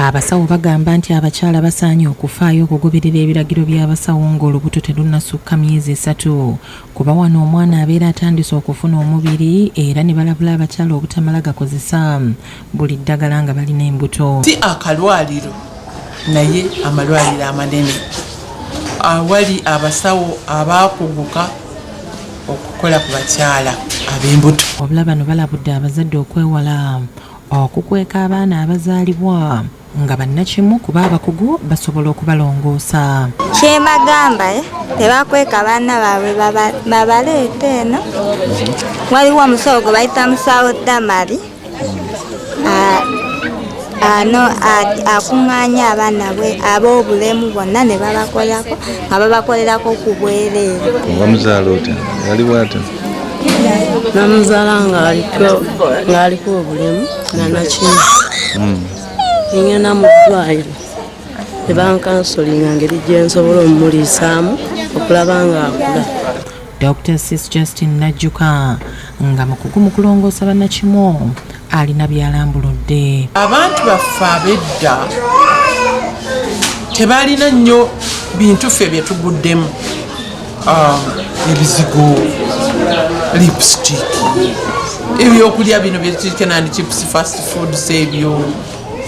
Abasawo bagamba nti abakyala basaanye okufaayo okugoberera ebiragiro by'abasawo ng'olubuto terunnasukka myezi 3 kuba wano omwana abeera atandise okufuna omubiri era ne balabula abakyala obutamala gakozesa buli ddagala nga balina embuto. Si akalwaliro naye amalwaliro amanene awali abasawo abaakuguka okukola ku bakyala ab'embuto. Obula bano balabudde abazadde okwewala okukweeka abaana abazaalibwa nga bannakimu kuba abakugu basobola okubalongoosa. Kyebagamba tebakweka abaana baabwe babaleeta eno. Waliwo omusawo gwe bayita musawo Damali akuŋŋaanya abaana bwe ab'obulemu bonna ne babakolako nga babakolerako ku bwereere. Bamuzaala ota yaliwo ate? Namuzaala ng'aliko obulemu nga Nakimu. Ngenda mu ddwaliro ne bankansolinga ngeri gye nsobola omumuliisaamu okulaba ng'akula. Dr. Sis Justin Najjuka nga mukugu mu kulongoosa bannakimu alina byalambuludde. Abantu baffe ab'edda tebalina nnyo bintu ffe bye tuguddemu, ebizigo, lipstick, ebyokulya bino byetukenandi chips, fast foods, ebyo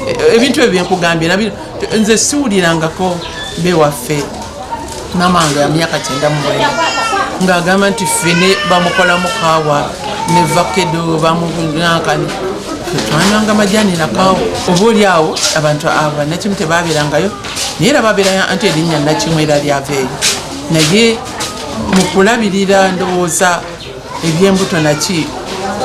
ebintu ebyo byenkugambye nabyo nze siwulirangako bewaffe namange ya myaka 9 ng'agamba nti ffene bamukolamu kaawa ne vakedo bamunankani twanywanga majani na kaawa. Oba oli awo abantu abannakimu tebaabeerangayo naye era babeera anti erinnya Nakimu era lyaveeyo naye mu kulabirira ndowooza ebyembuto naki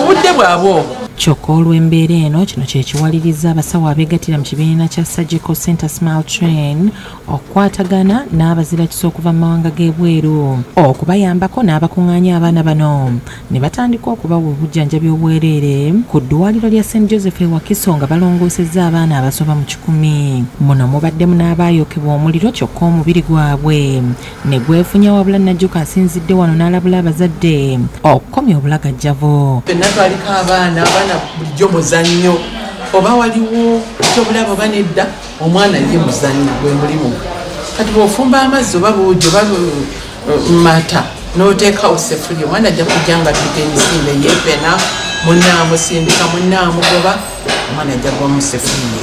obudde bwabwo. Kyokka olw'embeera eno kino kye kiwaliriza abasawo abeegattira mu kibiina kya Surgical Center Smile Train okukwatagana n'abazirakisa okuva mu mawanga g'ebweru okubayambako n'abakuŋŋaanya abaana bano ne batandika okubawa obujjanjabi obwereere ku ddwaliro lya St. Joseph e Wakiso nga balongoosezza abaana abasoba mu 100. Muno mubaddemu n'abaayokebwa omuliro kyokka omubiri gwabwe ne gwefunya wabula Najjuka asinzidde wano n'alabula abazadde okukomya obulagajjavu. Ffenna twaliko abaana bulijjo muzannyo oba waliwo kyobulaba oba nedda omwana ye muzannyo gwe mulimu. Kati bw'ofumba amazzi oba buugi oba mata n'oteekawo sefuli omwana ajja kujja nga tuka emisinde yeepena munnaamusindika munnaamugoba omwana ajja gwa mu sefuli.